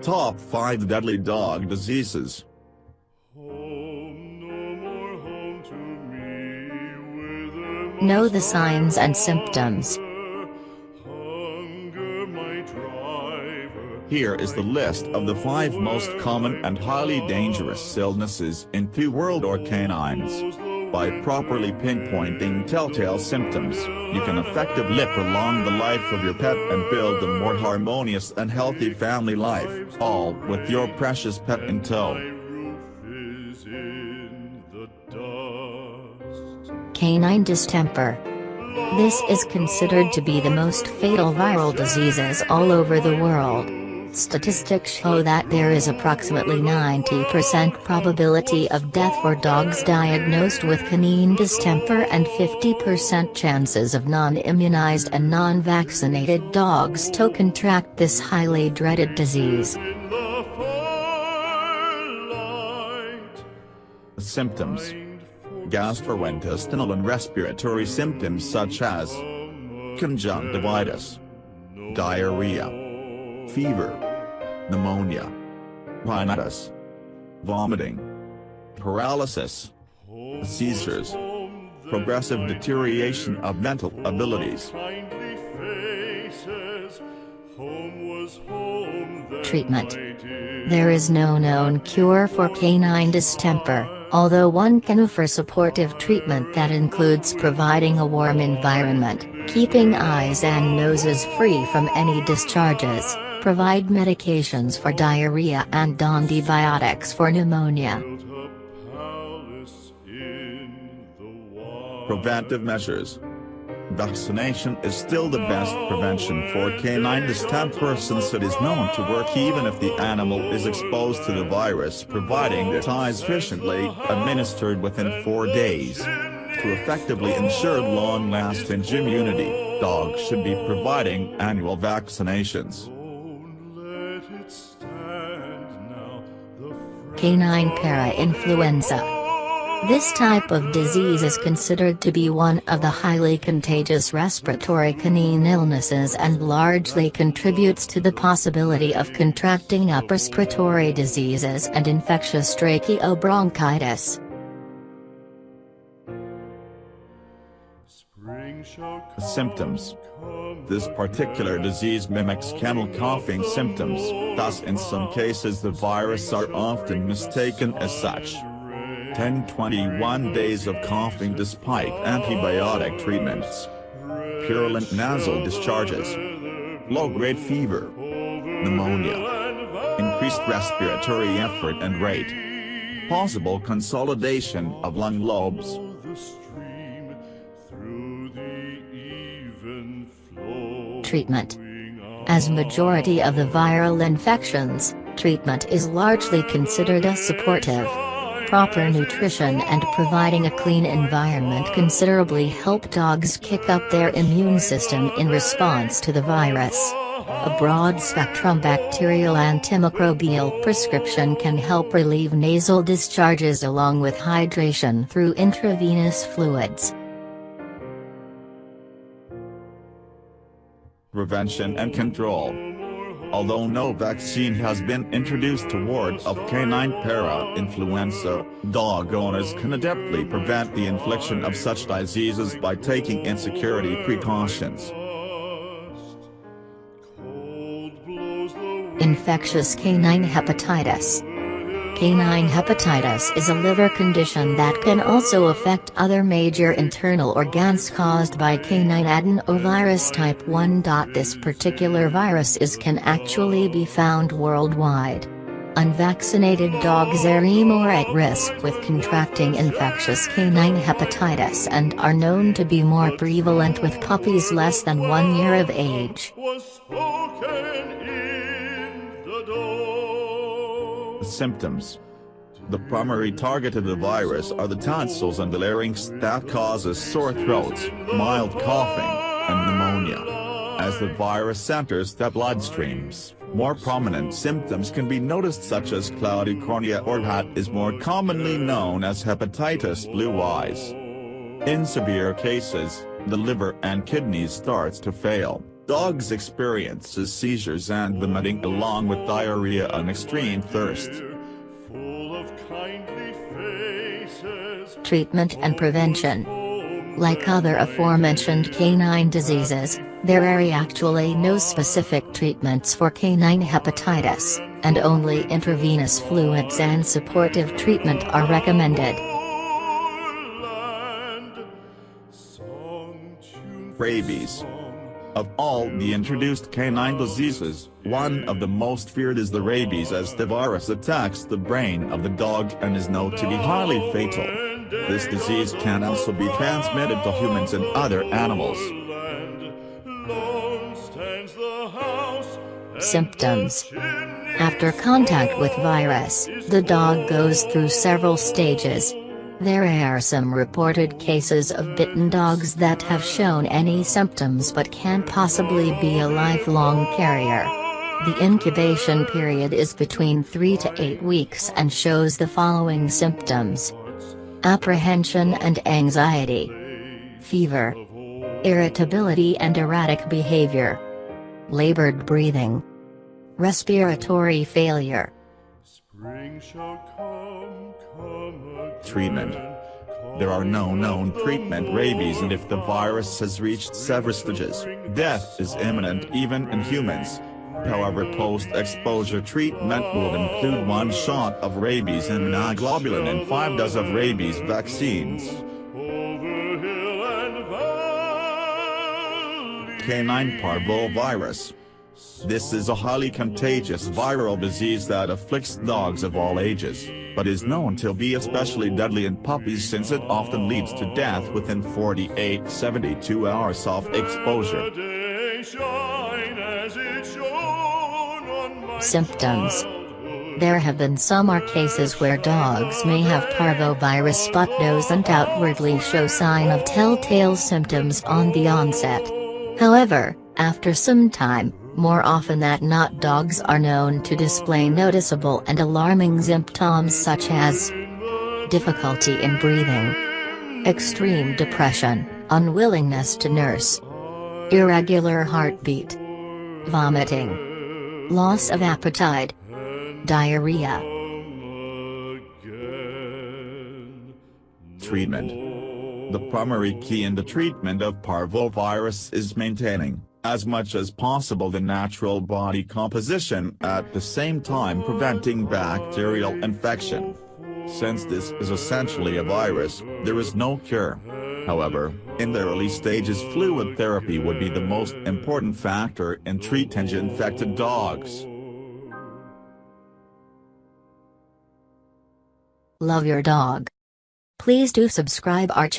Top 5 Deadly Dog Diseases. Know the signs and symptoms. Here is the list of the 5 most common and highly dangerous illnesses in 2-year-old or canines. By properly pinpointing telltale symptoms, you can effectively prolong the life of your pet and build a more harmonious and healthy family life, all with your precious pet in tow. Canine distemper. This is considered to be the most fatal viral diseases all over the world. Statistics show that there is approximately 90% probability of death for dogs diagnosed with canine distemper and 50% chances of non-immunized and non-vaccinated dogs to contract this highly dreaded disease. Symptoms: gastrointestinal and respiratory symptoms such as conjunctivitis, diarrhea, fever, pneumonia, rhinitis, vomiting, paralysis, seizures, progressive deterioration of mental abilities. Treatment. There is no known cure for canine distemper, although one can offer supportive treatment that includes providing a warm environment, keeping eyes and noses free from any discharges, provide medications for diarrhea and antibiotics for pneumonia. Preventive measures. Vaccination is still the best prevention for canine distemper since it is known to work even if the animal is exposed to the virus, providing it is efficiently administered within 4 days. To effectively ensure long-lasting immunity, dogs should be providing annual vaccinations. Canine para-influenza. This type of disease is considered to be one of the highly contagious respiratory canine illnesses and largely contributes to the possibility of contracting upper respiratory diseases and infectious tracheobronchitis. Symptoms. This particular disease mimics kennel coughing symptoms, thus in some cases the virus are often mistaken as such. 10-21 days of coughing despite antibiotic treatments. Purulent nasal discharges. Low-grade fever. Pneumonia. Increased respiratory effort and rate. Possible consolidation of lung lobes. Treatment. As majority of the viral infections, treatment is largely considered as supportive. Proper nutrition and providing a clean environment considerably help dogs kick up their immune system in response to the virus. A broad-spectrum bacterial antimicrobial prescription can help relieve nasal discharges along with hydration through intravenous fluids. Prevention and control. Although no vaccine has been introduced to ward off canine para-influenza, dog owners can adeptly prevent the infliction of such diseases by taking insecurity precautions. Infectious canine hepatitis. Canine hepatitis is a liver condition that can also affect other major internal organs caused by canine adenovirus type 1. This particular virus can actually be found worldwide. Unvaccinated dogs are more at risk with contracting infectious canine hepatitis and are known to be more prevalent with puppies less than 1 year of age. Symptoms. The primary target of the virus are the tonsils and the larynx that causes sore throats, mild coughing, and pneumonia. As the virus enters the bloodstreams, more prominent symptoms can be noticed such as cloudy cornea, or what is more commonly known as hepatitis blue eyes. In severe cases, the liver and kidneys starts to fail, Dogs experience seizures and vomiting along with diarrhea and extreme thirst. Treatment and prevention. Like other aforementioned canine diseases, there are actually no specific treatments for canine hepatitis, and only intravenous fluids and supportive treatment are recommended. Rabies. Of all the introduced canine diseases, one of the most feared is the rabies, as the virus attacks the brain of the dog and is known to be highly fatal. This disease can also be transmitted to humans and other animals. Symptoms. After contact with virus, the dog goes through several stages. There are some reported cases of bitten dogs that have shown any symptoms but can possibly be a lifelong carrier. The incubation period is between 3 to 8 weeks and shows the following symptoms: apprehension and anxiety, fever, irritability and erratic behavior, labored breathing, respiratory failure. Treatment. There are no known treatment rabies, and if the virus has reached several stages, death is imminent even in humans. However, post-exposure treatment will include 1 shot of rabies immunoglobulin and 5 doses of rabies vaccines. Canine parvovirus. This is a highly contagious viral disease that afflicts dogs of all ages, but is known to be especially deadly in puppies since it often leads to death within 48-72 hours of exposure. Symptoms. There have been some cases where dogs may have parvovirus but doesn't outwardly show sign of telltale symptoms on the onset. However, after some time, more often than not, dogs are known to display noticeable and alarming symptoms such as difficulty in breathing, extreme depression, unwillingness to nurse, irregular heartbeat, vomiting, loss of appetite, diarrhea. Treatment. The primary key in the treatment of parvovirus is maintaining, as much as possible, the natural body composition, at the same time preventing bacterial infection. Since this is essentially a virus, there is no cure. However, in the early stages, fluid therapy would be the most important factor in treating infected dogs. Love your dog. Please do subscribe our channel.